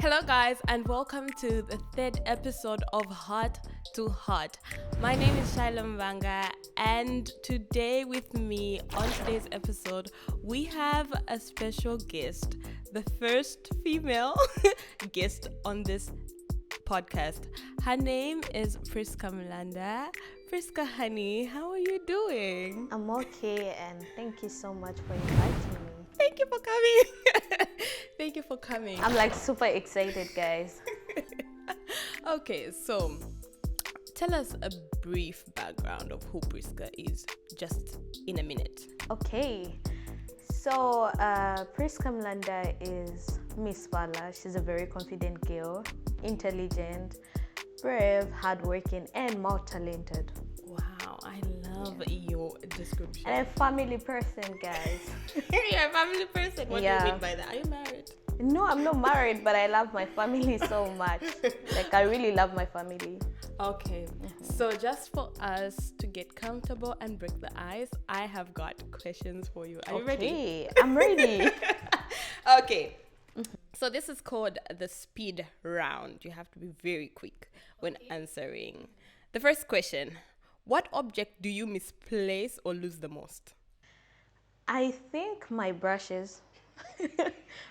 Hello guys and welcome to the third episode of Heart to Heart. My name is Shaila Mvanga and today with me on today's episode we have a special guest, the first female guest on this podcast. Her name is Prisca Mulanda. Prisca honey, how are you doing? I'm okay and thank you so much for inviting me. Thank you for coming. Thank you for coming. I'm like super excited, guys. Okay, so tell us a brief background of who Prisca is, just in a minute. Okay, so Prisca Mulanda is Ms Valor. She's a very confident girl, intelligent, brave, hardworking, and multi-talented. Wow, I love your description. And a family person, guys. You're a family person. What do you mean by that? Are you married? No, I'm not married, but I love my family so much. Like, I really love my family. Okay, so just for us to get comfortable and break the ice, I have got questions for you. Are you ready? I'm ready. Okay. So this is called the speed round. You have to be very quick when answering. The first question, what object do you misplace or lose the most? I think my brushes.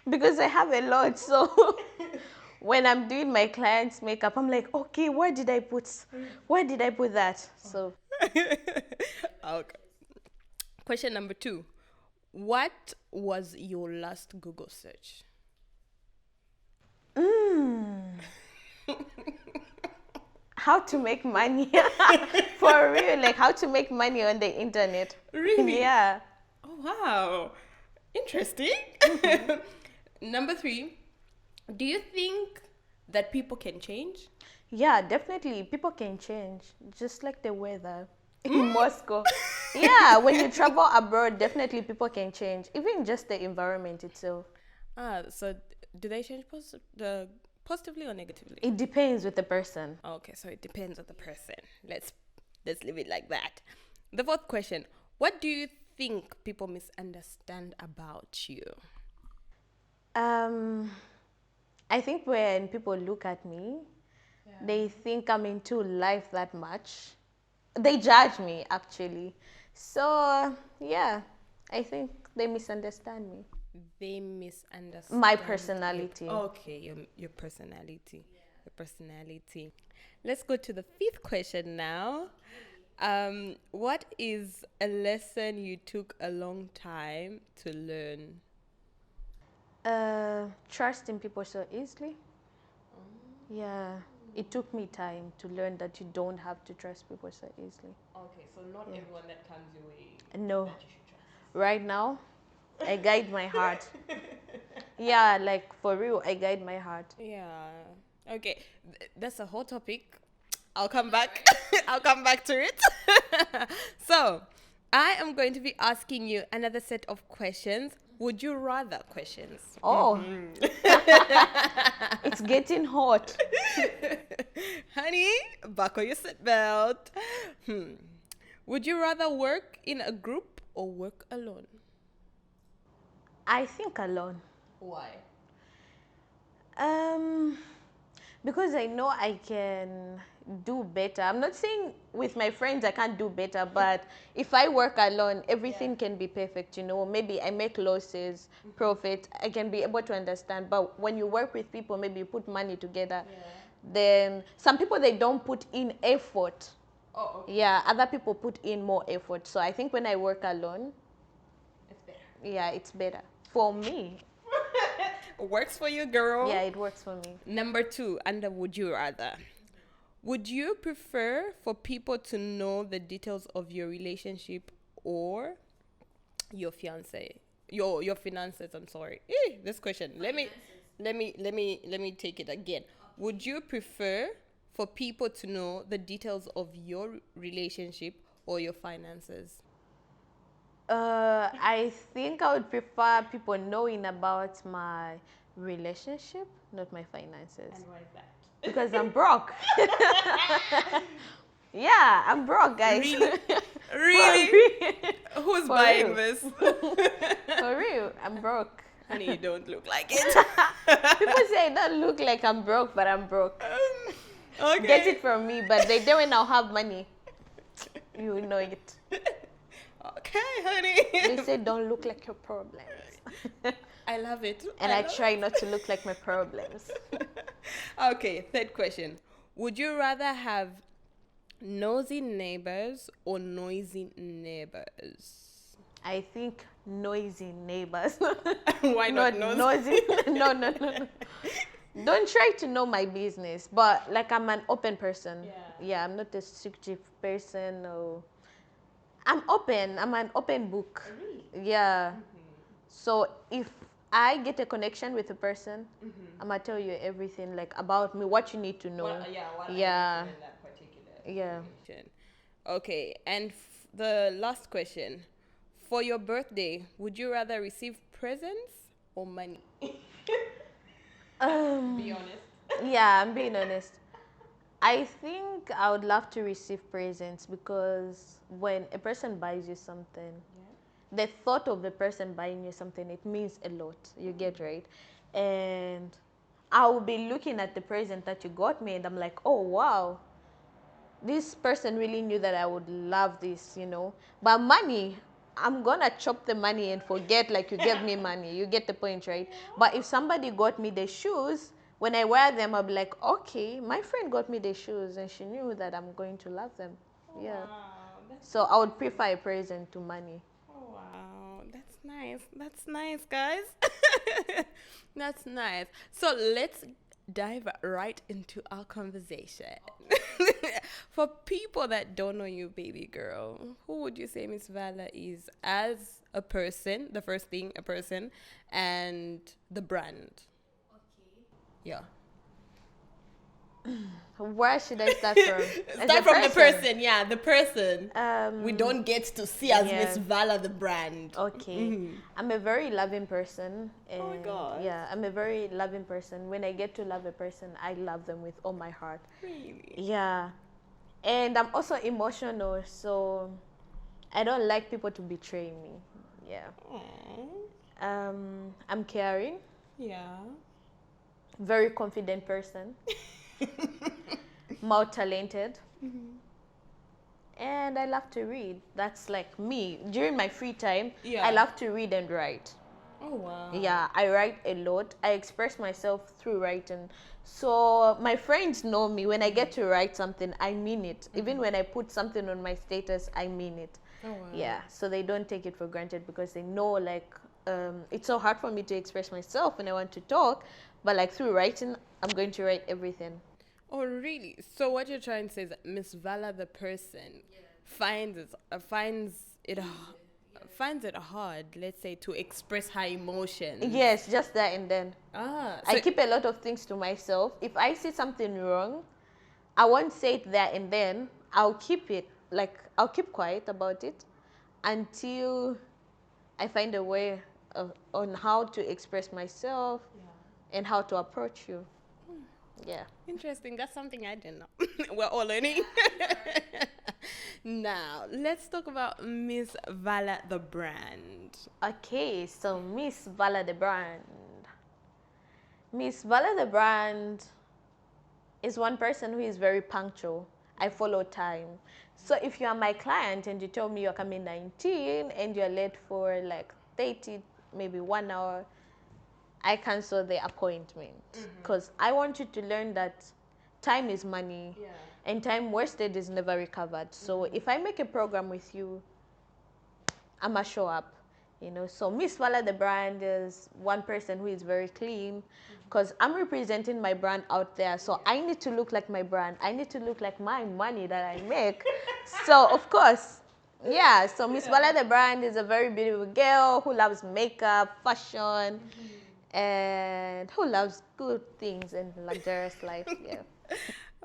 Because I have a lot, so when I'm doing my clients' makeup, I'm like, okay, where did I put that? So Okay. Question number 2. What was your last Google search? How to make money. For real, like how to make money on the internet. Really? Yeah. Oh, wow. Interesting. Number 3. Do you think that people can change? Yeah, definitely. People can change, just like the weather in Moscow. Yeah, when you travel abroad, definitely people can change, even just the environment itself. So do they change positively or negatively? It depends with the person. Okay, so it depends on the person. Let's leave it like that. The 4th question. What do you think people misunderstand about you? I think when people look at me, they think I'm into life that much. They judge me, actually. So, yeah, I think they misunderstand me. They misunderstand My personality. Okay, your personality. Your personality. Let's go to the 5th question now. What is a lesson you took a long time to learn? Trusting people so easily. Yeah, it took me time to learn that you don't have to trust people so easily. Okay, so not everyone that comes your way No. that you should trust. Right now, I guide my heart. Yeah, like for real, I guide my heart. Yeah. Okay, that's a whole topic. I'll come back. I'll come back to it. So, I am going to be asking you another set of questions. Would you rather questions? Oh, it's getting hot. Honey, buckle your seatbelt. Would you rather work in a group or work alone? I think alone. Why? Because I know I can do better. I'm not saying with my friends I can't do better, but if I work alone, everything can be perfect, you know. Maybe I make losses, profit, I can be able to understand. But when you work with people, maybe you put money together, then some people, they don't put in effort. Oh, okay. Yeah, other people put in more effort. So I think when I work alone, It's better. yeah, it's better for me. Works for you, girl. Yeah, it works for me. Number 2, under would you rather? Would you prefer for people to know the details of your relationship or your fiance? Your finances, I'm sorry. This question. Let me take it again. Would you prefer for people to know the details of your relationship or your finances? I think I would prefer people knowing about my relationship, not my finances. And why is that? Because I'm broke. Yeah, I'm broke, guys. Really? For real. Who's For buying real. this? For real, I'm broke. Honey, you don't look like it. People say I don't look like I'm broke, but I'm broke. Okay. Get it from me, but they don't now have money. You know it. Okay, honey. They say don't look like your problems. I love it. And I love try not to look like my problems. Okay, third question. Would you rather have nosy neighbors or noisy neighbors? I think noisy neighbors. Why not noisy? No. Don't try to know my business, but like I'm an open person. Yeah, I'm not a secretive person. Or I'm open. I'm an open book. Really? Yeah. So if I get a connection with a person, I'm gonna tell you everything like about me, what you need to know. What Yeah. I need to know in that particular Yeah. situation. Okay, and the last question. For your birthday, would you rather receive presents or money? Be honest. Yeah, I'm being honest. I think I would love to receive presents because when a person buys you something, the thought of the person buying you something, it means a lot. You get right? And I will be looking at the present that you got me and I'm like, oh wow, this person really knew that I would love this, you know. But money, I'm gonna chop the money and forget like you gave me money. You get the point, right? But if somebody got me the shoes, when I wear them, I'll be like, okay, my friend got me the shoes and she knew that I'm going to love them. Yeah. Wow, So I would prefer a present to money. oh, wow, that's nice. That's nice, guys. That's nice. So let's dive right into our conversation. For people that don't know you, baby girl, who would you say Ms Valor is as a person? The first thing, a person, and the brand. Yeah. Where should I start from? As Start a from the person, yeah, the person. We Um, don't get to see as yeah. Miss Valor the brand. Okay. I'm a very loving person. And Oh my God. Yeah, I'm a very loving person. When I get to love a person, I love them with all my heart. Really? Yeah. And I'm also emotional, so I don't like people to betray me. Yeah. Aww. I'm caring, Yeah. very confident person, more talented. And I love to read. That's like me. During my free time, Yeah. I love to read and write. Oh wow. Yeah, I write a lot. I express myself through writing. So my friends know me. When I get to write something, I mean it. Even when I put something on my status, I mean it. Oh wow. Yeah, so they don't take it for granted because they know like it's so hard for me to express myself when I want to talk. But like through writing, I'm going to write everything. Oh really? So what you're trying to say is that Miss Valor the person finds it hard, let's say, to express her emotions. Yes, just that and then. Ah. I keep a lot of things to myself. If I see something wrong, I won't say it there and then. I'll keep it, like, I'll keep quiet about it until I find a way on how to express myself and how to approach you. Yeah. Interesting. That's something I didn't know. We're all learning. Now, let's talk about Miss Valor the brand. Okay, so Ms Valor the brand. Ms Valor the brand is one person who is very punctual. I follow time. So if you are my client and you tell me you're coming 19 and you're late for like 30, maybe 1 hour, I cancel the appointment because I want you to learn that time is money and time wasted is never recovered. So if I make a program with you, I'm gonna show up, you know. So Miss Valor the brand is one person who is very clean because I'm representing my brand out there. So I need to look like my brand. I need to look like my money that I make. So of course, yeah. So Miss Valor the brand is a very beautiful girl who loves makeup, fashion, and who loves good things and luxurious life. Yeah.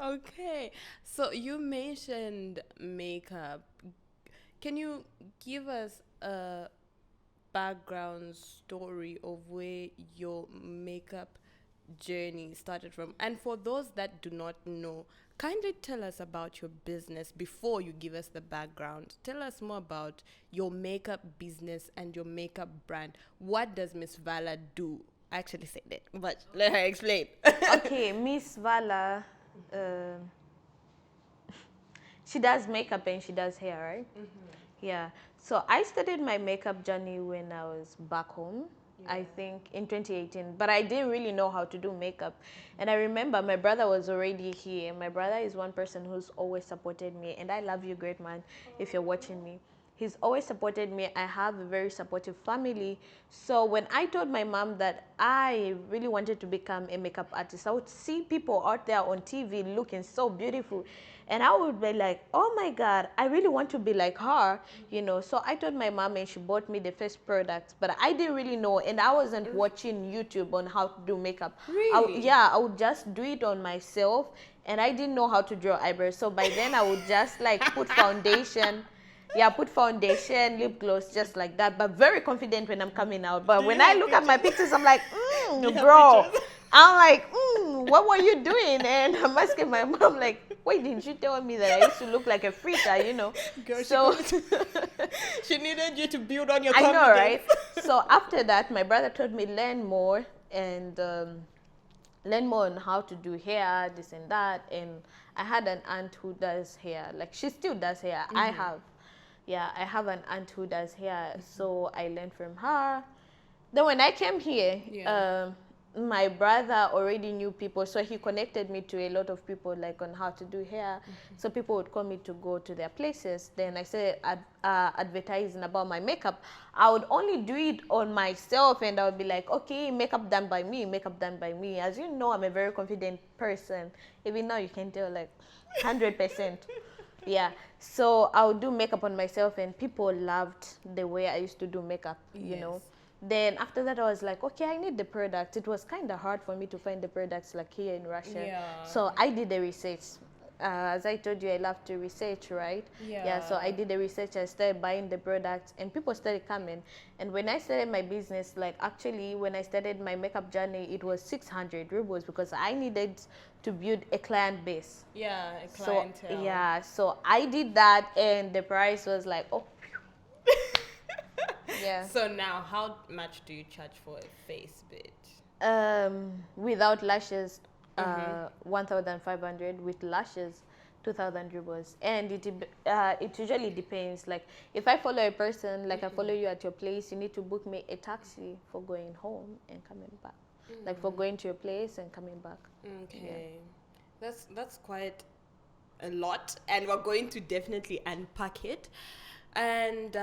Okay. So you mentioned makeup. Can you give us a background story of where your makeup journey started from. And for those that do not know, kindly tell us about your business before you give us the background. Tell us more about your makeup business and your makeup brand. What does Ms Valor do? I actually said it, but let her explain. Okay, Ms Valor, she does makeup and she does hair, right? Yeah. So I started my makeup journey when I was back home. I think in 2018, but I didn't really know how to do makeup. And I remember my brother was already here. My brother is one person who's always supported me, and I love you, great man, if you're watching me. He's always supported me. I have a very supportive family. So when I told my mom that I really wanted to become a makeup artist, I would see people out there on TV looking so beautiful. And I would be like, oh my God, I really want to be like her, you know. So I told my mom and she bought me the first products, but I didn't really know. And I wasn't watching YouTube on how to do makeup. Really? Yeah, I would just do it on myself. And I didn't know how to draw eyebrows. So by then I would just like put foundation. Yeah, put foundation, lip gloss, just like that. But very confident when I'm coming out. But when I look at my pictures, I'm like, bro. I'm like, what were you doing? And I'm asking my mom, like, why didn't you tell me that I used to look like a freezer, you know? Girl, So she needed you to build on your I confidence. know, right? So after that, my brother told me learn more and learn more on how to do hair, this and that. And I had an aunt who does hair. Like, she still does hair. I have an aunt who does hair. So I learned from her. Then when I came here, my brother already knew people, so he connected me to a lot of people, like on how to do hair. So people would call me to go to their places. Then I started advertising about my makeup. I would only do it on myself, and I would be like, okay, makeup done by me, makeup done by me. As you know, I'm a very confident person. Even now, you can tell, like, 100%. Yeah, so I would do makeup on myself, and people loved the way I used to do makeup, you know. Then after that, I was like, okay, I need the product. It was kind of hard for me to find the products like here in Russia. Yeah. So I did the research. As I told you, I love to research, right? Yeah, so I did the research. I started buying the products, and people started coming. And when I started my business, like, actually, when I started my makeup journey, it was 600 rubles because I needed to build a client base. Yeah, a clientele. So, yeah, so I did that, and the price was like, oh. Yeah. So now, how much do you charge for a face bit? Without lashes, 1,500. With lashes, 2,000 rubles. And it usually depends. Like, if I follow a person, like I follow you at your place, you need to book me a taxi for going home and coming back. Like, for going to your place and coming back. Okay. Yeah. That's quite a lot, and we're going to definitely unpack it. And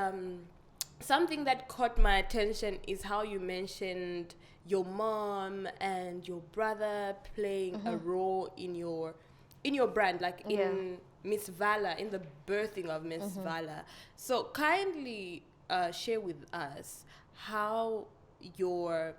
something that caught my attention is how you mentioned your mom and your brother playing a role in your brand, like in Ms Valor, in the birthing of Ms Valor. So kindly share with us how your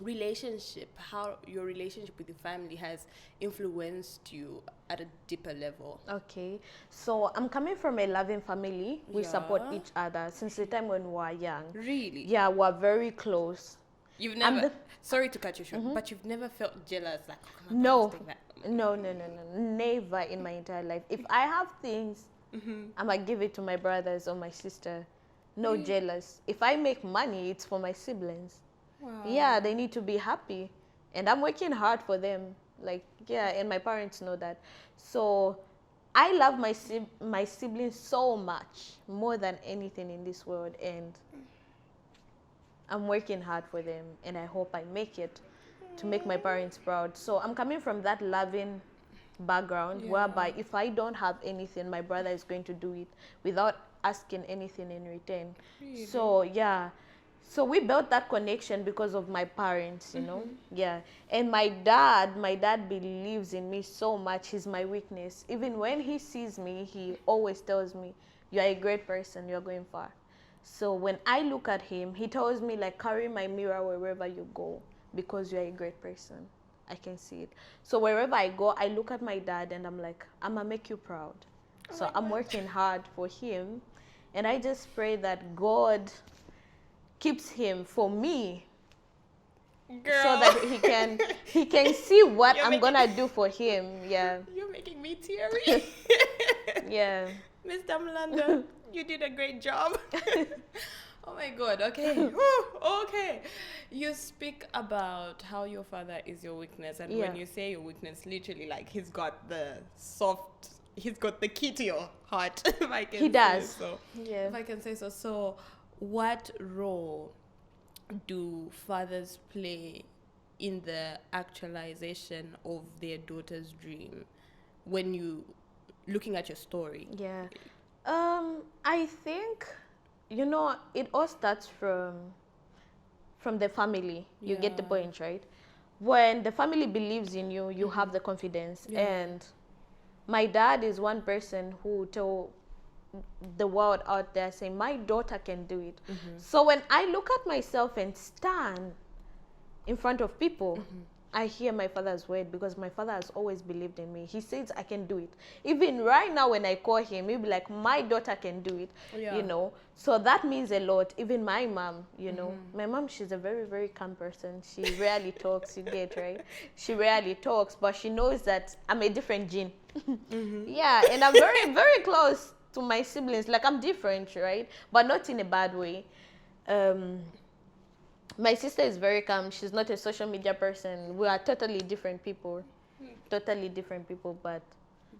relationship with your family has influenced you at a deeper level. Okay, so I'm coming from a loving family. We support each other since the time when we were young. Really? Yeah, we're very close. You've never, sorry to cut you short, but you've never felt jealous, like, oh my No, God, take that. no, never in my entire life. If I have things, I might give it to my brothers or my sister. No jealous. If I make money, it's for my siblings. Wow. Yeah, they need to be happy, and I'm working hard for them. Like, yeah, and my parents know that. So I love my siblings so much, more than anything in this world, and I'm working hard for them, and I hope I make it to make my parents proud. So I'm coming from that loving background whereby if I don't have anything, my brother is going to do it without asking anything in return. Really? So yeah, so we built that connection because of my parents, you know. Yeah. And my dad believes in me so much. He's my weakness. Even when he sees me, he always tells me, you're a great person, you're going far. So when I look at him, he tells me, like, carry my mirror wherever you go because you're a great person. I can see it. So wherever I go, I look at my dad and I'm like, I'm gonna make you proud. So I'm working hard for him, and I just pray that God keeps him for me, Girl. so that he can see what You're I'm gonna do for him. Yeah. You're making me teary. Yeah. Mr. Mulanda, you did a great job. Oh my God. Okay. Whew, okay. You speak about how your father is your weakness, and when Yeah. you say your weakness, literally, like he's got the key to your heart. If I can He does. say so. Yeah. If I can say so. So, what role do fathers play in the actualization of their daughter's dream when you looking at your story? Yeah. I think, it all starts from the family. You get the Yeah. point, right? When the family believes in you, you have the confidence. Yeah. And my dad is one person who told the world out there saying, my daughter can do it. So when I look at myself and stand in front of people, I hear my father's word, because my father has always believed in me. He says I can do it. Even right now when I call him, he'll be like, my daughter can do it. Yeah. So that means a lot. Even my mom, my mom, she's a very, very calm person. She rarely talks, you get, right? She rarely talks, but she knows that I'm a different gene. Yeah, and I'm very, very close to my siblings. Like, I'm different, right? But not in a bad way. My sister is very calm. She's not a social media person. We are totally different people. Totally different people, but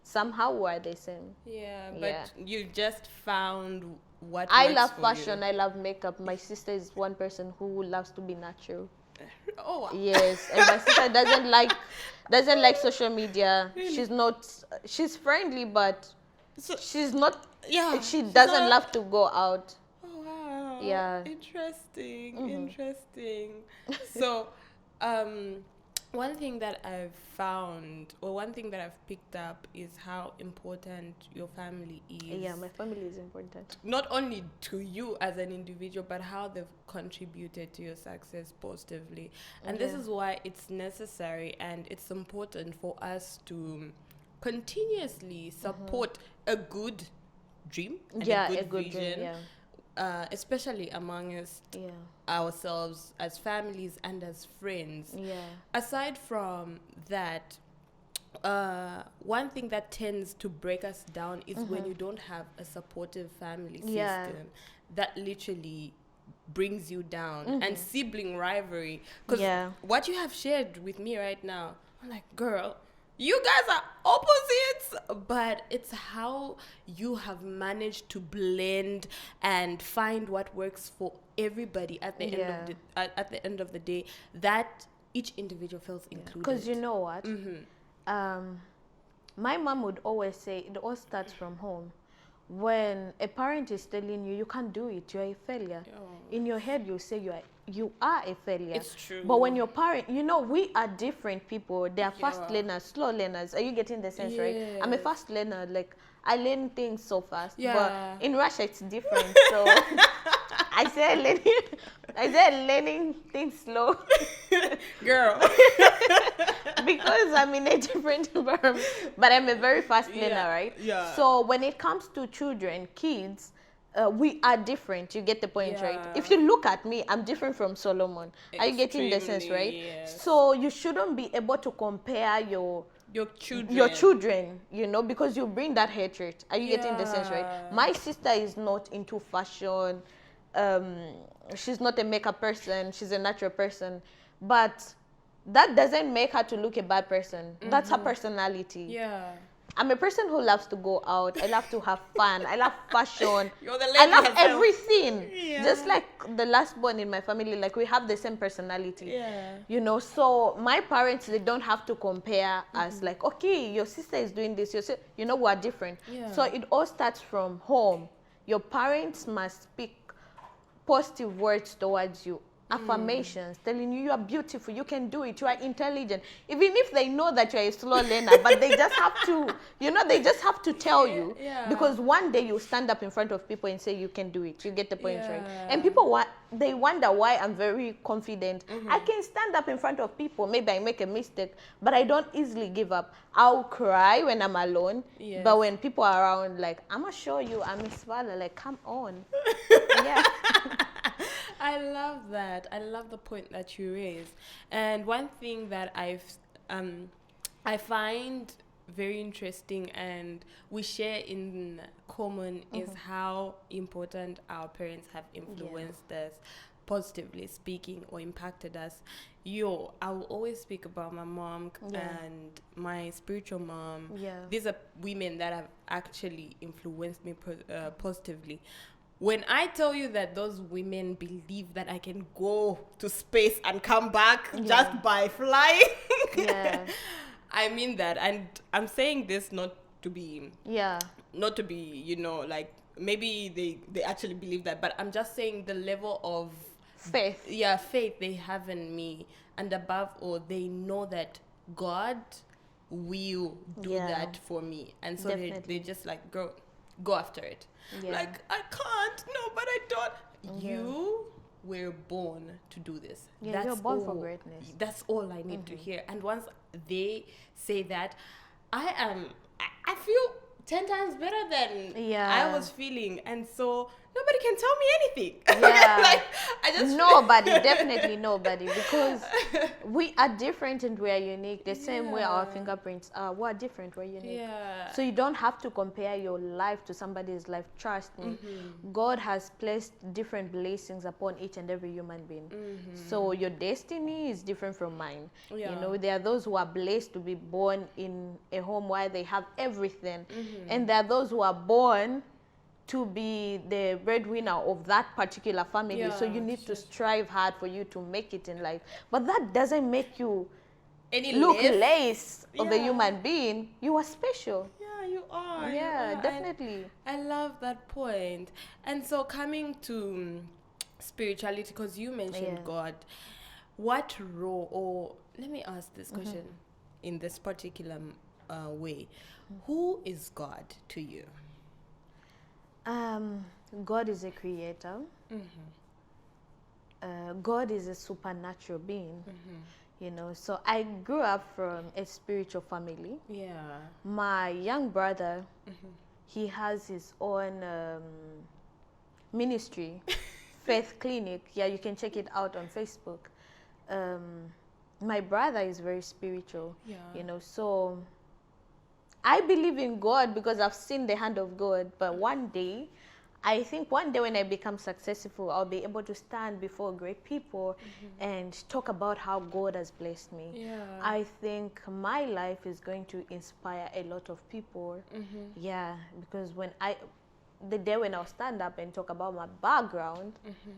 somehow we are the same. Yeah, but Yeah. you just found what I works love for fashion. you. I love makeup. My sister is one person who loves to be natural. Oh, wow. Yes, and my sister doesn't like social media. Really? She's friendly, but So, she's not. yeah, She she's doesn't not. love to go out. Oh, wow. Yeah. Interesting. Interesting. So, um, one thing that I've found, or one thing that I've picked up, is how important your family is. Yeah, my family is important. Not only to you as an individual, but how they've contributed to your success positively. And this Yeah. is why it's necessary and it's important for us to continuously support a good dream and Yeah, a a good good vision, dream. especially amongst Yeah. ourselves as families and as friends. Yeah. Aside from that, one thing that tends to break us down is when you don't have a supportive family system Yeah. that literally brings you down, and sibling rivalry. Because Yeah. what you have shared with me right now, I'm like, girl, you guys are opposites, but it's how you have managed to blend and find what works for everybody at the end of the day, that each individual feels included. Because you know what? My mom would always say it all starts from home. When a parent is telling you can't do it, you're a failure. Oh. In your head, you say you are a failure. It's true. But when your parent, we are different people. They are fast Yeah. learners, slow learners. Are you getting the sense, right? I'm a Yes. fast learner. Like, I learn things so fast. Yeah. But in Russia, it's different. So I said learning things slow. Girl. Because I'm in a different environment, but I'm a very fast learner, Yeah, right? yeah. So when it comes to kids, we are different. You get the point, right? Yeah. If you look at me, I'm different from Solomon. Are you getting the sense, right? Extremely, yes. So you shouldn't be able to compare your children, because you bring that hatred. Are you getting the sense, right? Yeah. My sister is not into fashion. She's not a makeup person. She's a natural person. But that doesn't make her to look a bad person. That's her personality. Yeah. I'm a person who loves to go out. I love to have fun. I love fashion. You're the lady I love herself. everything. Yeah. Just like the last born in my family, like we have the same personality. Yeah. So my parents, they don't have to compare us like, okay, your sister is doing this. We're different. Yeah. So it all starts from home. Your parents must speak positive words towards you. Affirmations, telling you are beautiful, you can do it, you are intelligent. Even if they know that you're a slow learner, but they just have to, tell you. Yeah. Because one day you stand up in front of people and say you can do it. You get the point, right? Yeah. And people, they wonder why I'm very confident. I can stand up in front of people. Maybe I make a mistake, but I don't easily give up. I'll cry when I'm alone. Yes. But when people are around, like, I'm going to show you, I'm Ms Valor, like, come on. Yeah. I love that. I love the point that you raised. And one thing that I find very interesting and we share in common is how important our parents have influenced us, positively speaking, or impacted us. I will always speak about my mom and my spiritual mom. Yeah. These are women that have actually influenced me positively. When I tell you that those women believe that I can go to space and come back just by flying, Yeah. I mean that. And I'm saying this not to be, Yeah. like maybe they actually believe that, but I'm just saying the level of Faith. faith they have in me. And above all, they know that God will do that for me. And so they just like go after it. Yeah. Like, I can't, no, but I don't. You were born to do this. Yeah, you're born for greatness. That's all I need to hear. And once they say that, I feel 10 times better than I was feeling. And so nobody can tell me anything. Yeah. Like, I just nobody, definitely nobody, because we are different and we are unique. The same way our fingerprints are. We're different, we're unique. Yeah. So you don't have to compare your life to somebody's life. Trust me. God has placed different blessings upon each and every human being. So your destiny is different from mine. Yeah. You know, there are those who are blessed to be born in a home where they have everything. And there are those who are born to be the breadwinner of that particular family. So you need to strive hard for you to make it in life. But that doesn't make you look less of a human being. You are special. Yeah, you are. Yeah, You are. definitely. I love that point. And so coming to spirituality, because you mentioned God, what role, or let me ask this question in this particular way. Who is God to you? God is a creator. God is a supernatural being. You know, so I grew up from a spiritual family. Yeah. My young brother, he has his own ministry, Faith Clinic. Yeah, you can check it out on Facebook. My brother is very spiritual. Yeah. You know, so I believe in God because I've seen the hand of God. But I think one day when I become successful, I'll be able to stand before great people and talk about how God has blessed me. Yeah. I think my life is going to inspire a lot of people. Yeah, because the day when I'll stand up and talk about my background,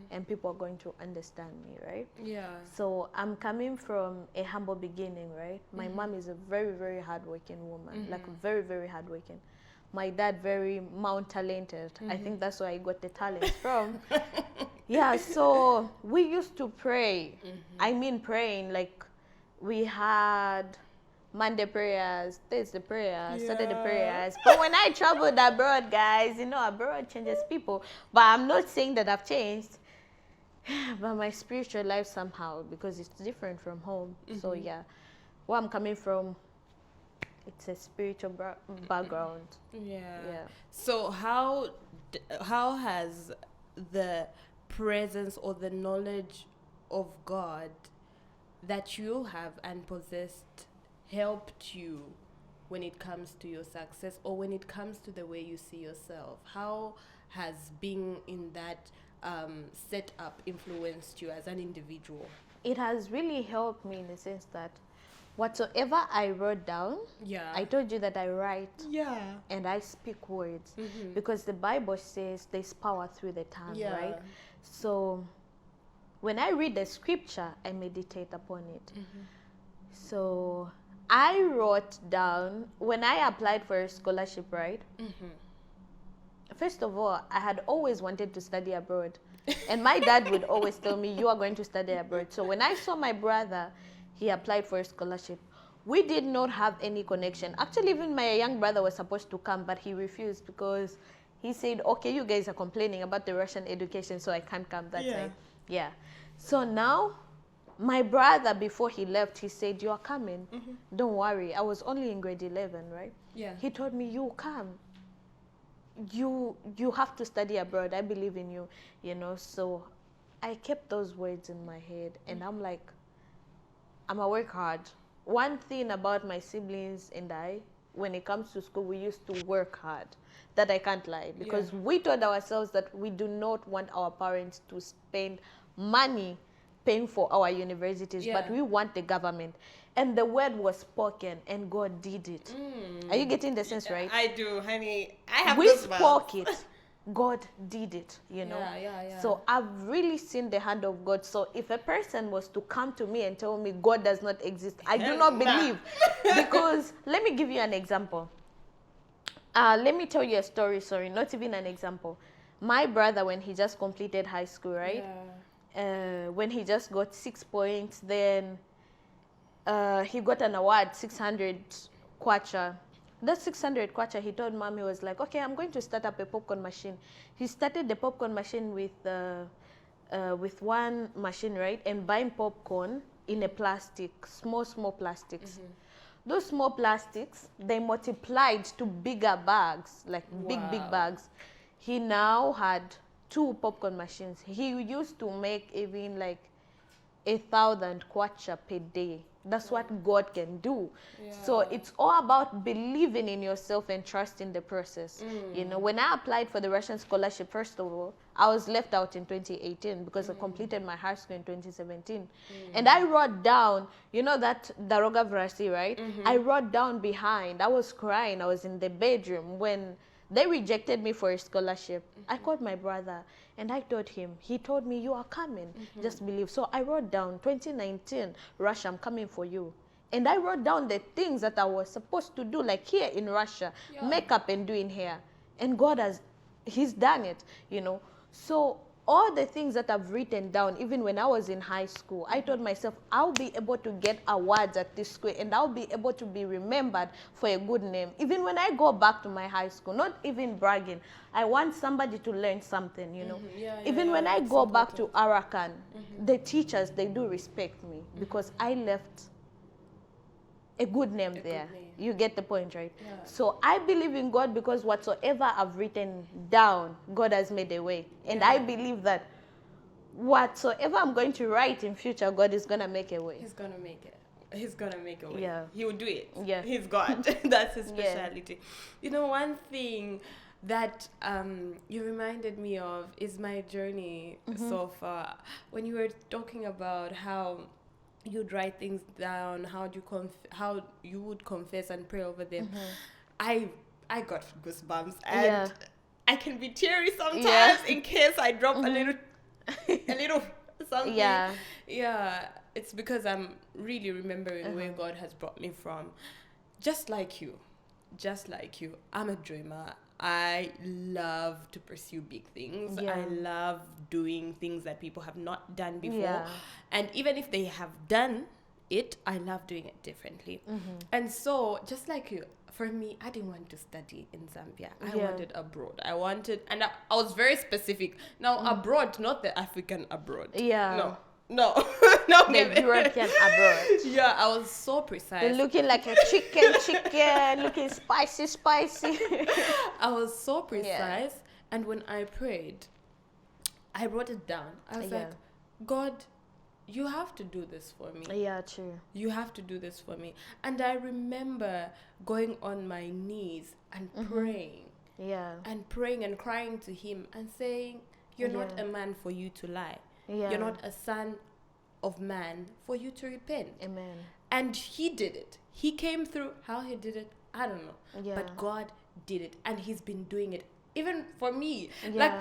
and people are going to understand me, right? Yeah. So I'm coming from a humble beginning, right? My mom is a very, very hardworking woman, like very, very hardworking. My dad, very talented. I think that's where I got the talent from. Yeah, so we used to pray. I mean praying, like we had Monday prayers, Thursday prayers, Saturday prayers. But when I traveled abroad, guys, you know, abroad changes people. But I'm not saying that I've changed. But my spiritual life somehow, because it's different from home. So yeah, where I'm coming from, it's a spiritual background. Yeah. Yeah. So how has the presence or the knowledge of God that you have and possessed helped you when it comes to your success, or when it comes to the way you see yourself? How has being in that setup influenced you as an individual? It has really helped me in the sense that whatsoever I wrote down, I told you that I write and I speak words, because the Bible says there's power through the tongue, right? So when I read the scripture, I meditate upon it. So I wrote down, when I applied for a scholarship, right? First of all, I had always wanted to study abroad. And my dad would always tell me, you are going to study abroad. So when I saw my brother, he applied for a scholarship, we did not have any connection. Actually, even my young brother was supposed to come, but he refused because he said, okay, you guys are complaining about the Russian education, so I can't come that time. Yeah. So now, my brother, before he left, he said, you are coming. Don't worry. I was only in grade 11, right? Yeah. He told me, you come. You have to study abroad. I believe in you, you know. So I kept those words in my head, and I'm like, I'm gonna work hard. One thing about my siblings and I, when it comes to school, we used to work hard. That I can't lie, because we told ourselves that we do not want our parents to spend money paying for our universities, but we want the government. And the word was spoken, and God did it. Are you getting the sense, right? I do, honey. I have We goosebumps. spoke it. God did it, you know. Yeah. So I've really seen the hand of God. So if a person was to come to me and tell me God does not exist, I do not believe. Because let me give you an example. Let me tell you a story, sorry, not even an example. My brother, when he just completed high school, right? When he just got 6 points, then he got an award, 600 kwacha. That 600 kwacha, he told mom, he was like, okay, I'm going to start up a popcorn machine. He started the popcorn machine with one machine, right? And buying popcorn in a plastic, small plastics. Those small plastics, they multiplied to bigger bags, like big bags. He now had 2 popcorn machines. He used to make even like 1,000 kwacha per day. That's what God can do. So it's all about believing in yourself and trusting the process. You know, when I applied for the Russian scholarship, first of all, I was left out in 2018 because I completed my high school in 2017. And I wrote down, you know that Daroga Vrasi, right? I wrote down behind. I was crying. I was in the bedroom when they rejected me for a scholarship. I called my brother and I told him. He told me, you are coming. Just believe. So I wrote down 2019, Russia, I'm coming for you. And I wrote down the things that I was supposed to do, like here in Russia, makeup and doing hair. And God he's done it, you know. So all the things that I've written down, even when I was in high school, I told myself, I'll be able to get awards at this school and I'll be able to be remembered for a good name. Even when I go back to my high school, not even bragging, I want somebody to learn something, you know. Even when I go back to Arakan, the teachers, they do respect me because I left a good name there. You get the point, right? So I believe in God because whatsoever I've written down, God has made a way. And I believe that whatsoever I'm going to write in future, God is going to make a way. He's going to make it. He's going to make a way. Yeah. He will do it. Yeah. He's God. That's his specialty. You know, one thing that you reminded me of is my journey so far. When you were talking about how you'd write things down, how you would confess and pray over them. I got goosebumps, and I can be teary sometimes in case I drop a little something. Yeah, it's because I'm really remembering where God has brought me from. Just like you, I'm a dreamer. I love to pursue big things. I love doing things that people have not done before. And even if they have done it, I love doing it differently. And so, just like you, for me, I didn't want to study in Zambia. I wanted abroad. I was very specific. Now, abroad, not the African abroad. No, the European abroad. Yeah, I was so precise. They're looking like a chicken, looking spicy. I was so precise, and when I prayed, I wrote it down. I was like, God, you have to do this for me. Yeah, true. You have to do this for me. And I remember going on my knees and praying. And praying and crying to him and saying, you're not a man for you to lie. You're not a son of man for you to repent. Amen. And he did it. He came through. How he did it, I don't know. But God did it. And he's been doing it. Even for me. Like,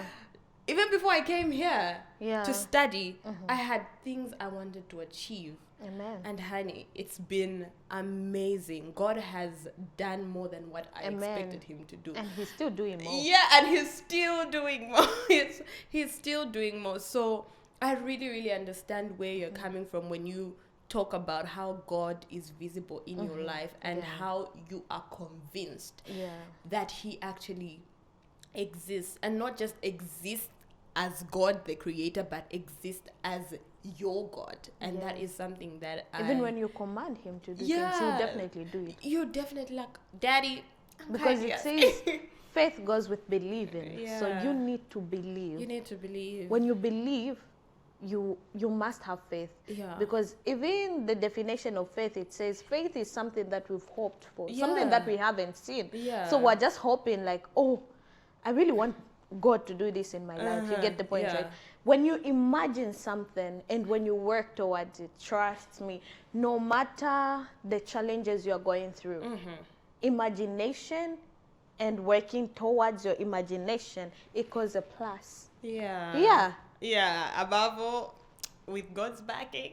even before I came here to study, I had things I wanted to achieve. Amen. And honey, it's been amazing. God has done more than what I expected him to do. And he's still doing more. Yeah, and he's still doing more. He's still doing more. So I really, really understand where you're coming from when you talk about how God is visible in your life and how you are convinced that he actually exists, and not just exists as God the creator, but exists as your God. And that is something that even when you command him to do things, he'll definitely do it. You're definitely like, Daddy, because it says faith goes with believing. So you need to believe. You need to believe. When you believe, you must have faith. Yeah. Because even the definition of faith, it says faith is something that we've hoped for, something Yeah. that we haven't seen. Yeah. So we're just hoping like, oh, I really want God to do this in my life. You get the point, Yeah. right? When you imagine something and when you work towards it, trust me, no matter the challenges you're going through, imagination and working towards your imagination equals a plus. Yeah. Yeah. Yeah. Above all, with God's backing.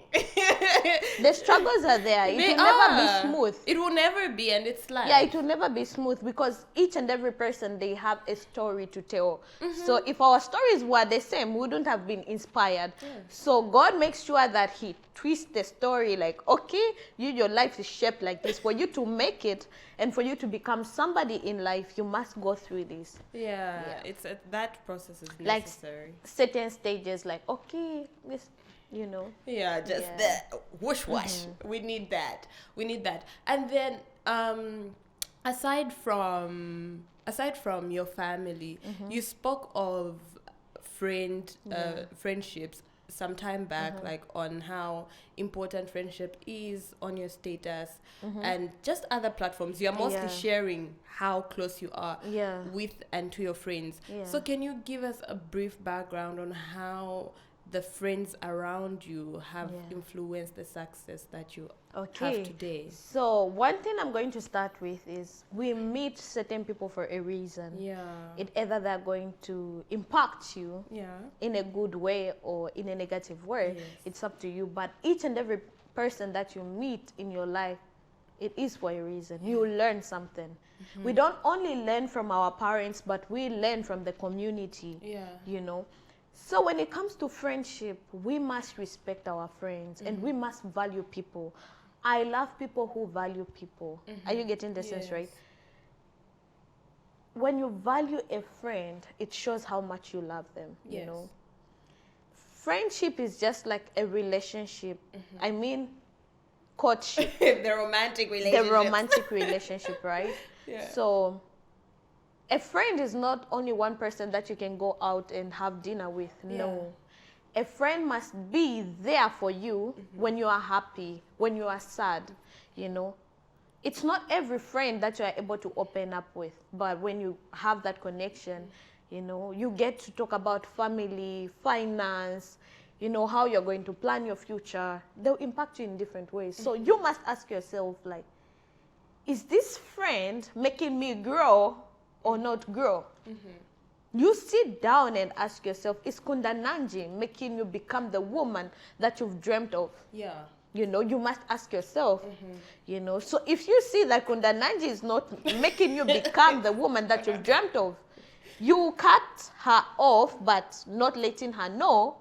The struggles are there. It They will never be are. smooth. It will never be, and it's like. Yeah, it will never be smooth because each and every person, they have a story to tell. So if our stories were the same, we wouldn't have been inspired. So God makes sure that he twists the story like, okay, your life is shaped like this. For you to make it and for you to become somebody in life, you must go through this. Yeah. Yeah. It's that process is Like necessary. certain stages, like, okay, this, you know. Yeah, just Yeah. that whoosh wash. We need that. We need that. And then aside from your family, you spoke of friendships some time back, like on how important friendship is on your status and just other platforms. You're mostly Yeah. sharing how close you are Yeah. with and to your friends. Yeah. So can you give us a brief background on how the friends around you have Yeah. influenced the success that you Okay. have today? So one thing I'm going to start with is we meet certain people for a reason. Yeah. It either they're going to impact you Yeah. in a good way or in a negative way. Yes. It's up to you. But each and every person that you meet in your life, it is for a reason. You learn something. We don't only learn from our parents, but we learn from the community. Yeah. You know. So when it comes to friendship, we must respect our friends and we must value people. I love people who value people. Are you getting the sense, right? When you value a friend, it shows how much you love them, you Yes. know. Friendship is just like a relationship. I mean, courtship, The romantic relationship. the romantic relationship, right? Yeah. So a friend is not only one person that you can go out and have dinner with. No. A friend must be there for you when you are happy, when you are sad, you know. It's not every friend that you are able to open up with, but when you have that connection, you know, you get to talk about family, finance, you know, how you're going to plan your future. They'll impact you in different ways. So you must ask yourself, like, is this friend making me grow or not grow? You sit down and ask yourself, is Kundananji making you become the woman that you've dreamt of? Yeah. You know, you must ask yourself, you know. So if you see that Kundananji is not making you become the woman that you've dreamt of, you cut her off, but not letting her know,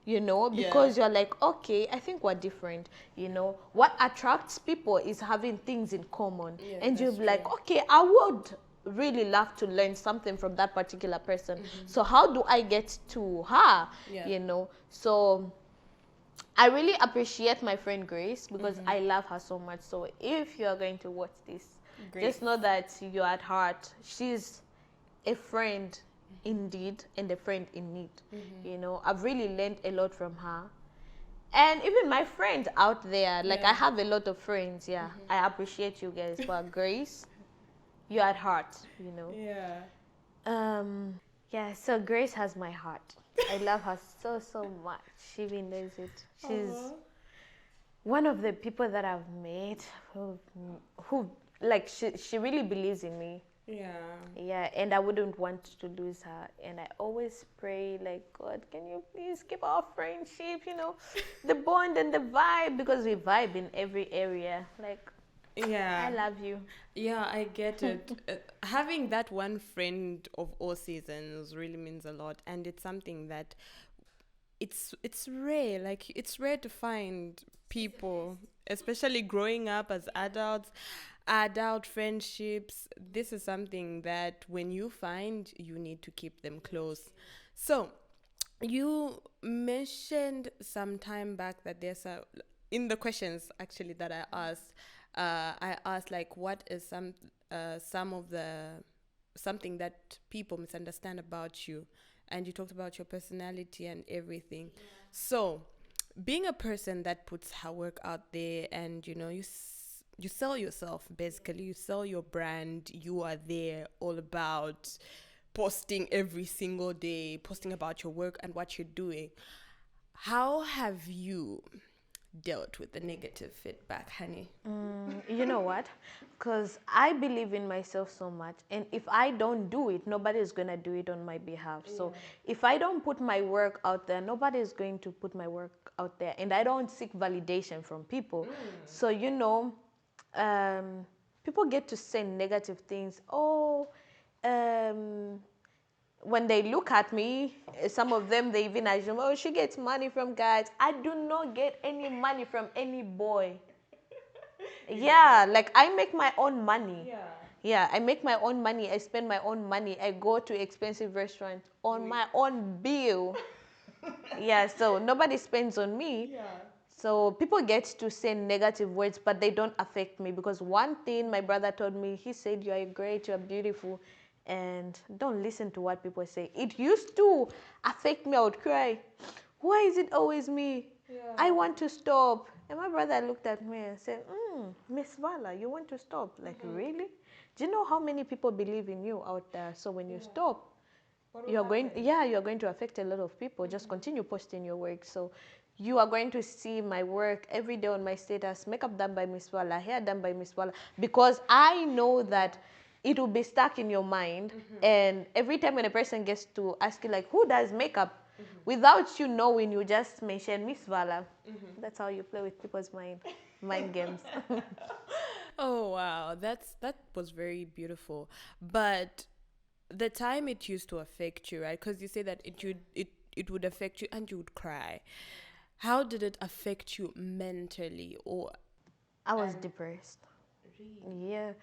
you know, because you're like, okay, I think we're different, you know. What attracts people is having things in common. Yeah, And you're that's like, true. okay, I would really love to learn something from that particular person. So how do I get to her, Yeah. you know? So I really appreciate my friend Grace because I love her so much. So if you're going to watch this, Grace. just know that you're at heart. She's a friend indeed and a friend in need. You know, I've really learned a lot from her. And even my friends out there, like I have a lot of friends, I appreciate you guys. But Grace, you're at heart, you know. Yeah. Yeah, so Grace has my heart. I love her so, so much. She even knows it. She's one of the people that I've met who like, she really believes in me. Yeah. Yeah, and I wouldn't want to lose her. And I always pray, like, God, can you please keep our friendship, you know, the bond and the vibe, because we vibe in every area. Like, Yeah. I love you. Yeah, I get it. Having that one friend of all seasons really means a lot, and it's something that it's rare. Like, it's rare to find people, especially growing up as adults, adult friendships. This is something that when you find, you need to keep them close. So, you mentioned some time back that there's a in the questions actually that I asked like, what is some of the something that people misunderstand about you, and you talked about your personality and everything. So, being a person that puts her work out there, and you sell yourself, basically you sell your brand, you are there all about posting every single day, posting about your work and what you're doing. How have you dealt with the negative feedback, honey? You know what? Because I believe in myself so much, and if I don't do it, nobody is going to do it on my behalf. So if I don't put my work out there, nobody is going to put my work out there, and I don't seek validation from people. So, people get to say negative things. Oh, um, when they look at me, some of them, they even assume, oh, she gets money from guys. I do not get any money from any boy. Yeah, like I make my own money. Yeah, I make my own money. I spend my own money. I go to expensive restaurants on my own bill. Yeah, so nobody spends on me. So people get to say negative words, but they don't affect me, because one thing my brother told me, he said, you are great, you are beautiful, and don't listen to what people say. It used to affect me. I would cry. Why is it always me? I want to stop. And my brother looked at me and said, Ms Valor, you want to stop? Like, really? Do you know how many people believe in you out there? So when you stop, you're going to affect a lot of people. Just continue posting your work. So you are going to see my work every day on my status, makeup done by Ms Valor, hair done by Ms Valor, because I know that it will be stuck in your mind. And every time when a person gets to ask you, like, who does makeup, without you knowing, you just mention Miss Valor. That's how you play with people's mind games. Oh wow, that was very beautiful. But the time it used to affect you, right? Because you say that it would affect you and you would cry. How did it affect you mentally, or I was depressed. Yeah.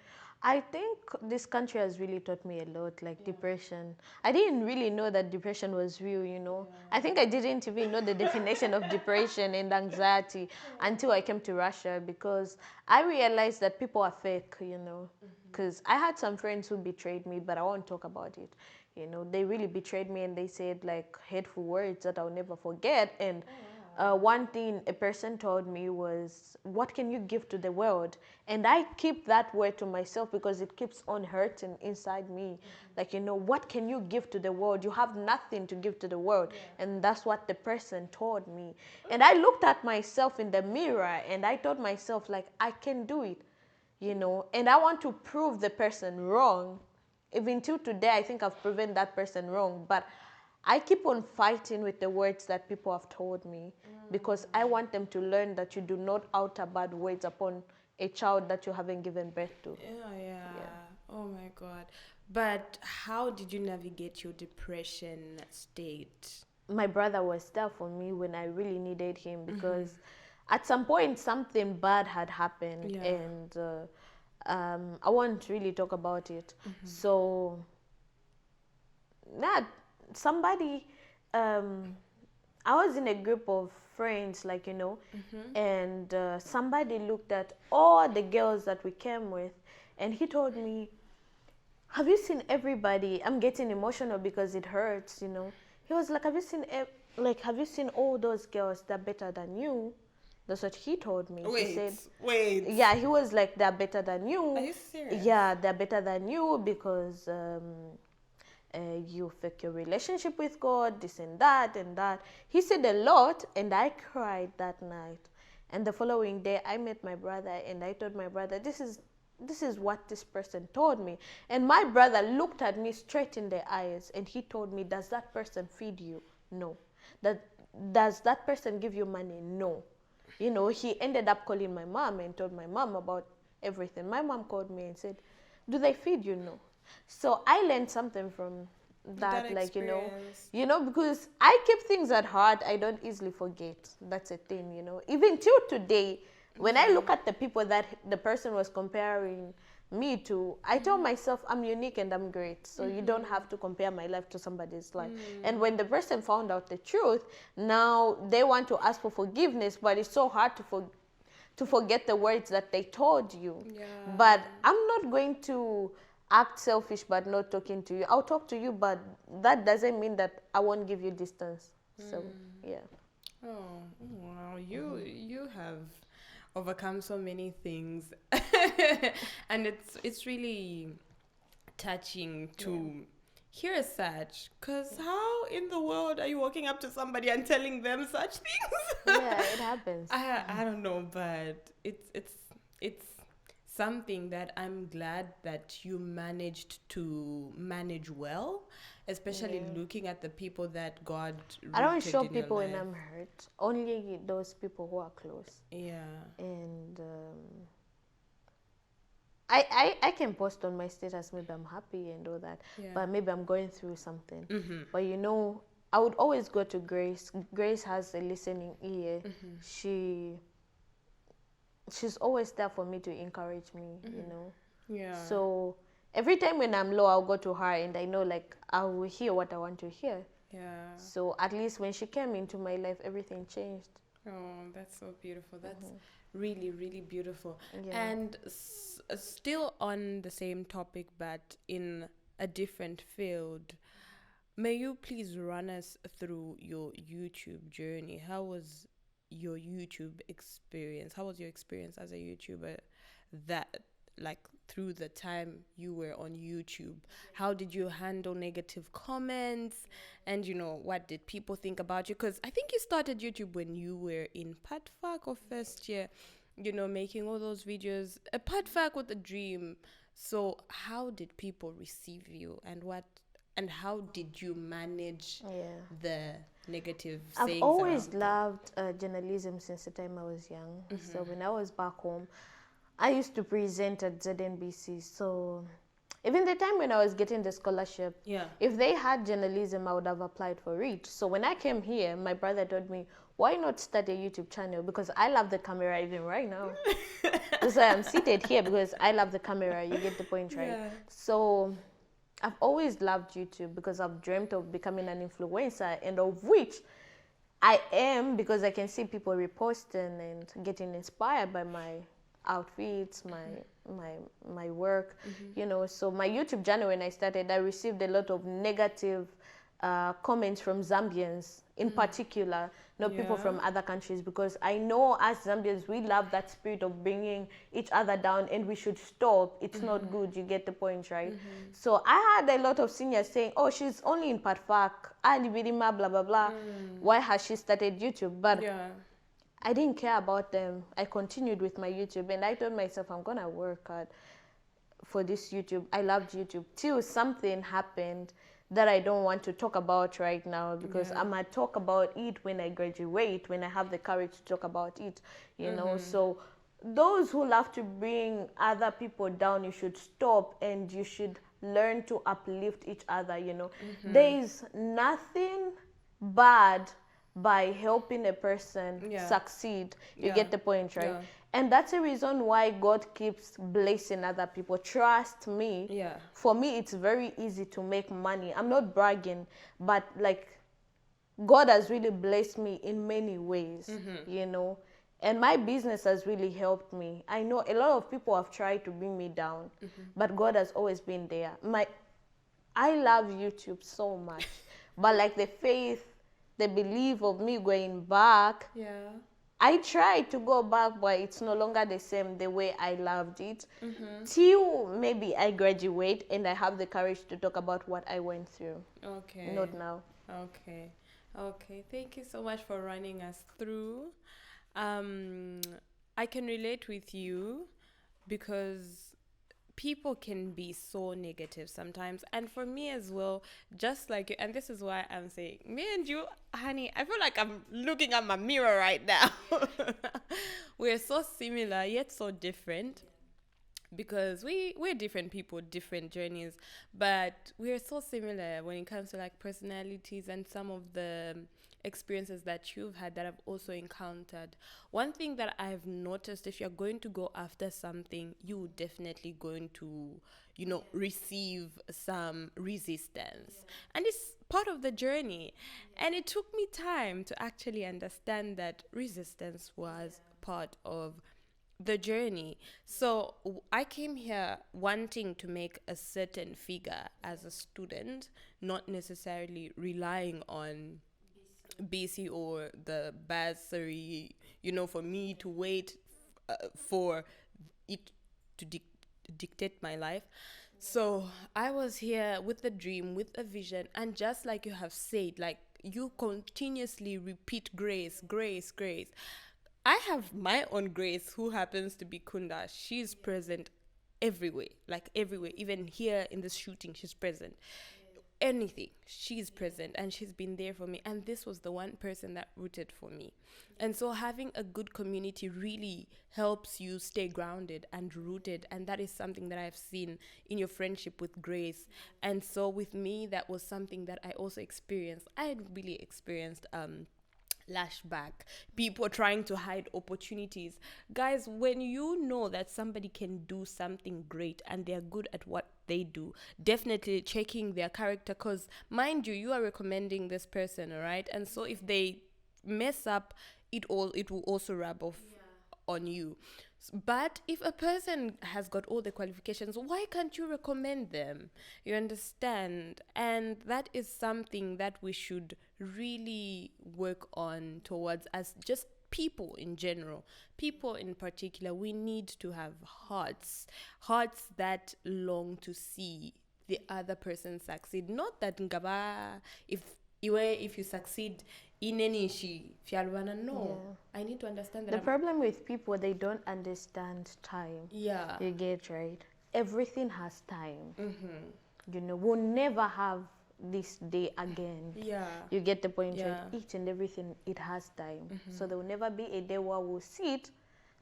I think this country has really taught me a lot, like depression. I didn't really know that depression was real. I think I didn't even know the definition of depression and anxiety until I came to Russia, because I realized that people are fake. Because I had some friends who betrayed me, but I won't talk about it. They really betrayed me, and they said like hateful words that I'll never forget. And one thing a person told me was, what can you give to the world? And I keep that word to myself, because it keeps on hurting inside me. Like, what can you give to the world? You have nothing to give to the world. And that's what the person told me. And I looked at myself in the mirror, and I told myself, like, I can do it. And I want to prove the person wrong. Even till today, I think I've proven that person wrong. But I keep on fighting with the words that people have told me, because I want them to learn that you do not utter bad words upon a child that you haven't given birth to. yeah. Oh my god. But how did you navigate your depression state? My brother was there for me when I really needed him, because at some point something bad had happened. And I won't really talk about it. So somebody, I was in a group of friends, like, and somebody looked at all the girls that we came with, and he told me, have you seen everybody? I'm getting emotional because it hurts. He was like, have you seen all those girls that are better than you? That's what he told me. He said, Wait. yeah, he was like, they're better than you. Are you serious? Yeah, they're better than you, because you affect your relationship with God, this and that and that. He said a lot, and I cried that night. And the following day, I met my brother, and I told my brother, this is what this person told me. And my brother looked at me straight in the eyes, and he told me, does that person feed you? No. Does that person give you money? No. He ended up calling my mom and told my mom about everything. My mom called me and said, do they feed you? No. So I learned something from that, like, experience. Because I keep things at heart. I don't easily forget. That's a thing, even till today, when I look at the people that the person was comparing me to, I tell myself I'm unique and I'm great. So you don't have to compare my life to somebody's life. And when the person found out the truth, now they want to ask for forgiveness, but it's so hard to forget the words that they told you. Yeah. But I'm not going to act selfish but not talking to you. I'll talk to you, but that doesn't mean that I won't give you distance. So yeah. Oh, wow. You have overcome so many things. And it's really touching to hear such, because how in the world are you walking up to somebody and telling them such things? Yeah, it happens. I don't know, but it's something that I'm glad that you managed to manage well, especially Yeah. looking at the people that God I don't rooted show in your people when life. I'm hurt. Only those people who are close. Yeah. And I can post on my status, maybe I'm happy and all that, Yeah. but maybe I'm going through something. Mm-hmm. But I would always go to Grace. Grace has a listening ear. Mm-hmm. She's always there for me to encourage me. Yeah. So every time when I'm low, I'll go to her, and I know like I will hear what I want to hear. Yeah. So at least when she came into my life, everything changed. Oh, that's so beautiful. That's really, really beautiful. Yeah. And still on the same topic, but in a different field, may you please run us through your YouTube journey? How was your YouTube experience? How was your experience as a YouTuber that, like, through the time you were on YouTube? How did you handle negative comments? And, what did people think about you? Because I think you started YouTube when you were in Patfak or first year, making all those videos. A Patfak with a dream. So how did people receive you, and how did you manage Yeah. the negative I've sayings always around them? loved journalism since the time I was young. So when I was back home, I used to present at ZNBC. So even the time when I was getting the scholarship, Yeah. if they had journalism, I would have applied for it. So when I came here, my brother told me, why not start a YouTube channel? Because I love the camera even right now. That's why I'm seated here, because I love the camera. You get the point, right? Yeah. So I've always loved YouTube because I've dreamt of becoming an influencer, and of which I am, because I can see people reposting and getting inspired by my outfits, my work, So my YouTube channel, when I started, I received a lot of negative comments from Zambians, in particular, not people Yeah. from other countries, because I know as Zambians we love that spirit of bringing each other down, and we should stop. It's not good. You get the point, right? So I had a lot of seniors saying, "Oh, she's only in Patfak, Ali Bidima, blah blah blah. Why has she started YouTube?" But Yeah. I didn't care about them. I continued with my YouTube, and I told myself I'm gonna work hard for this YouTube. I loved YouTube till something happened that I don't want to talk about right now, because Yeah. I'm gonna talk about it when I graduate, when I have the courage to talk about it. So those who love to bring other people down, you should stop, and you should learn to uplift each other. There is nothing bad by helping a person Yeah. succeed. You Yeah. get the point, right? Yeah. And that's a reason why God keeps blessing other people. Trust me. Yeah. For me, it's very easy to make money. I'm not bragging, but like, God has really blessed me in many ways. And my business has really helped me. I know a lot of people have tried to bring me down, but God has always been there. I love YouTube so much, but like the faith, the belief of me going back, Yeah. I tried to go back, but it's no longer the same the way I loved it. Till maybe I graduate and I have the courage to talk about what I went through. Okay. Not now. Okay. Okay. Thank you so much for running us through. Um, I can relate with you because people can be so negative sometimes, and for me as well, just like you. And this is why I'm saying, me and you, honey, I feel like I'm looking at my mirror right now. We're so similar yet so different, because we're different people, different journeys, but we're so similar when it comes to like personalities and some of the experiences that you've had that I've also encountered. One thing that I've noticed, if you're going to go after something, you definitely going to, receive some resistance. And it's part of the journey. And it took me time to actually understand that resistance was part of the journey. So I came here wanting to make a certain figure as a student, not necessarily relying on BC or the bursary, for me to wait for it to dictate my life. So I was here with a dream, with a vision, and just like you have said, like you continuously repeat grace, grace, grace. I have my own Grace, who happens to be Kunda. She's present everywhere, like everywhere. Even here in this shooting, she's present. Anything, she's present, and she's been there for me. And this was the one person that rooted for me. And so having a good community really helps you stay grounded and rooted. And that is something that I've seen in your friendship with Grace. And so with me, that was something that I also experienced. I had really experienced lashback, people trying to hide opportunities. Guys, when you know that somebody can do something great and they're good at what they do, definitely checking their character, because mind you, you are recommending this person, all right? And so if they mess up, it will also rub off on you. But if a person has got all the qualifications, why can't you recommend them? You understand? And that is something that we should really work on towards, as just people in general. People in particular, we need to have hearts that long to see the other person succeed. Not that ngaba, if you succeed in any issue, no. I need to understand that the problem with people, they don't understand time. Yeah. You get right. Everything has time. We'll never have this day again. Yeah. You get the point, right? Each and everything, it has time. So there will never be a day where we'll sit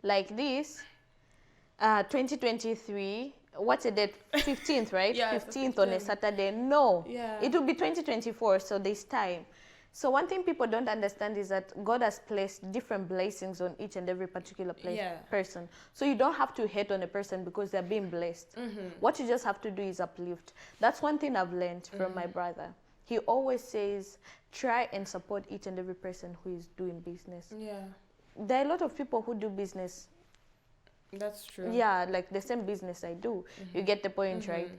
like this. 2023. What's the date? 15th, right? Yeah, 15th on a Saturday. No. Yeah. It will be 2024. So there's time. So one thing people don't understand is that God has placed different blessings on each and every particular person. So you don't have to hate on a person because they're being blessed. What you just have to do is uplift. That's one thing I've learned from my brother. He always says, try and support each and every person who is doing business. Yeah. There are a lot of people who do business. That's true. Yeah, like the same business I do. You get the point, right?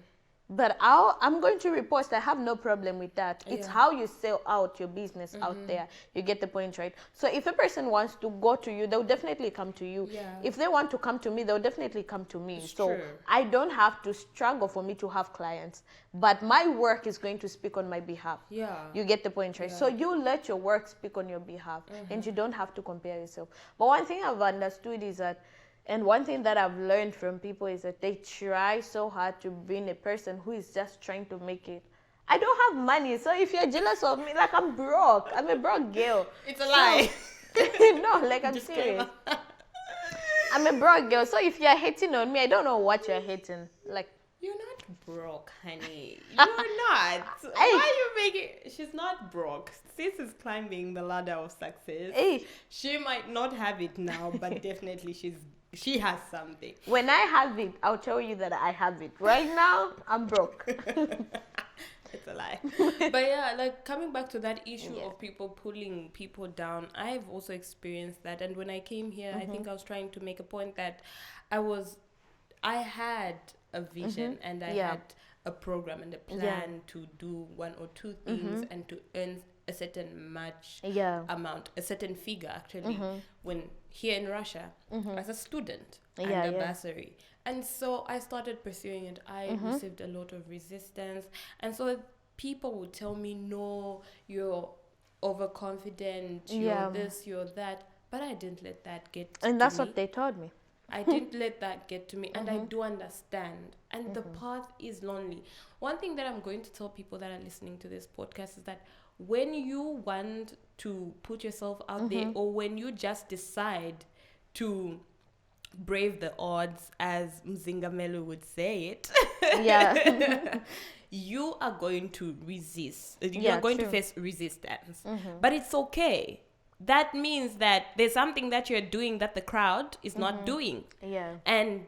But I'm going to repost. I have no problem with that. It's how you sell out your business out there. You get the point, right? So if a person wants to go to you, they'll definitely come to you. Yeah. If they want to come to me, they'll definitely come to me. It's so true. I don't have to struggle for me to have clients. But my work is going to speak on my behalf. Yeah. You get the point, right? So you let your work speak on your behalf. And you don't have to compare yourself. But one thing I've understood is that, and one thing that I've learned from people is that they try so hard to bring a person who is just trying to make it. I don't have money, so if you're jealous of me, like I'm broke. I'm a broke girl. It's a lie. No, like I'm serious. I'm a broke girl, so if you're hating on me, I don't know what you're hating. Like, you're not broke, honey. You're not. Why are you making... She's not broke. Sis is climbing the ladder of success. She might not have it now, but definitely she has something. When I have it, I'll tell you that I have it. Right now, I'm broke. It's a lie. But yeah, like coming back to that issue of people pulling people down, I've also experienced that. And when I came here, I think I was trying to make a point that I had a vision and I had a program and a plan to do one or two things and to earn a certain amount, a certain figure actually, when here in Russia as a student and a bursary. And so I started pursuing it. I received a lot of resistance. And so people would tell me, no, you're overconfident, you're this, you're that. But I didn't let that get to me. And that's what they told me. I didn't let that get to me, and I do understand. And the path is lonely. One thing that I'm going to tell people that are listening to this podcast is that when you want to put yourself out there, or when you just decide to brave the odds, as Mzinga Melu would say it, you are going to resist. You're going to face resistance. But it's okay. That means that there's something that you're doing that the crowd is not doing. Yeah. And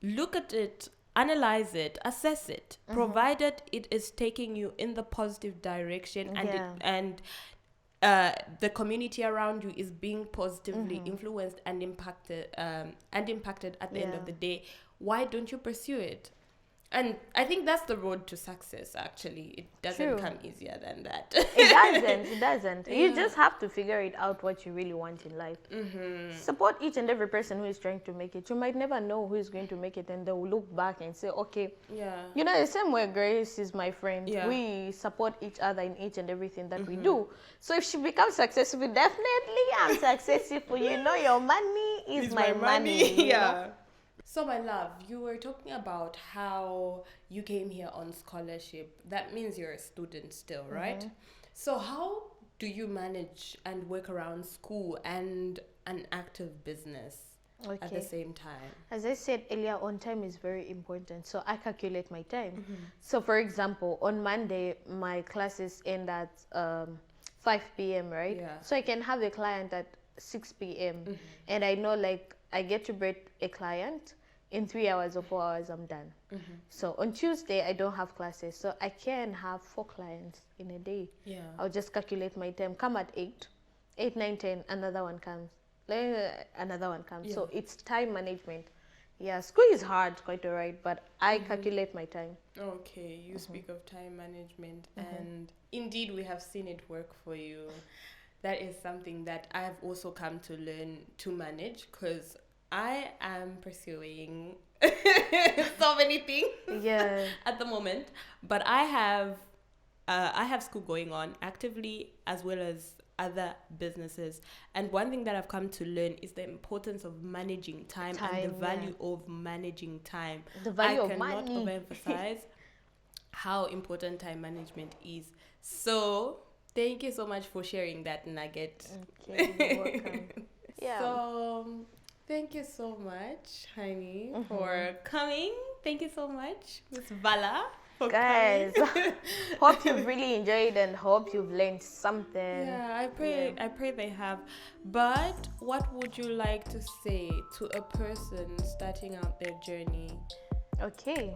look at it, analyze it, assess it, provided it is taking you in the positive direction and the community around you is being positively influenced and impacted at the end of the day, why don't you pursue it? And I think that's the road to success, actually. It doesn't come easier than that. It doesn't. You just have to figure it out what you really want in life. Support each and every person who is trying to make it. You might never know who is going to make it, and they'll look back and say, okay, you know, the same way Grace is my friend. We support each other in each and everything that we do. So if she becomes successful, definitely I'm successful. You know, your money is my money. Yeah. So, my love, you were talking about how you came here on scholarship. That means you're a student still, right? So, how do you manage and work around school and an active business at the same time? As I said earlier on, time is very important. So, I calculate my time. So, for example, on Monday, my classes end at 5 p.m., right? So, I can have a client at 6 p.m. And I know, like, I get to break a client. In 3 hours or 4 hours, I'm done. So on Tuesday, I don't have classes. So I can have 4 clients in a day. I'll just calculate my time. Come at 8, 9, 10, another one comes. Another one comes. So it's time management. Yeah, school is hard, quite all right, but I calculate my time. Okay, you speak of time management, and indeed we have seen it work for you. That is something that I have also come to learn to manage, because I am pursuing so many things at the moment, but I have school going on actively as well as other businesses. And one thing that I've come to learn is the importance of managing time and the value of managing time. The value of money. I cannot overemphasize how important time management is. So thank you so much for sharing that nugget. Okay, you're welcome. So thank you so much, honey, for coming. Thank you so much, Ms Valor, for coming. Hope you've really enjoyed and hope you've learned something. Yeah, I pray they have. But what would you like to say to a person starting out their journey? Okay.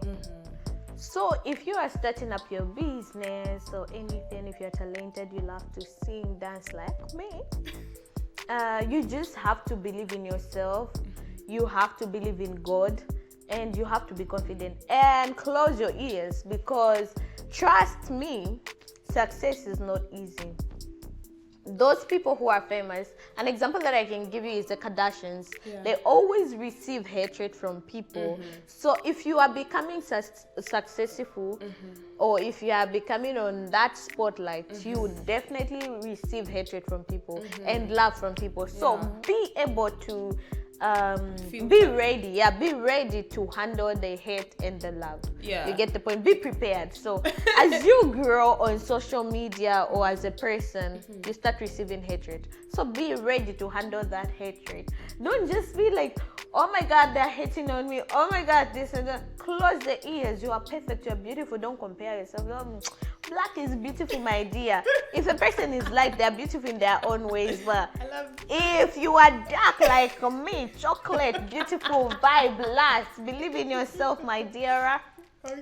So if you are starting up your business or anything, if you're talented, you love to sing, dance like me, you just have to believe in yourself. You have to believe in God, and you have to be confident and close your ears, because trust me, success is not easy. Those people who are famous, an example that I can give you is the Kardashians. They always receive hatred from people. So if you are becoming successful, or if you are becoming on that spotlight, you would definitely receive hatred from people and love from people. So be able to be ready to handle the hate and the love. You get the point. Be prepared. So as you grow on social media or as a person, you start receiving hatred. So be ready to handle that hatred. Don't just be like, oh my God, they're hating on me. Oh my God, this and that. Close the ears. You are perfect. You are beautiful. Don't compare yourself. Black is beautiful, my dear. If a person is light, they're beautiful in their own ways. But if you are dark like me, chocolate, beautiful, vibe, last, believe in yourself, my dear.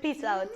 Peace out.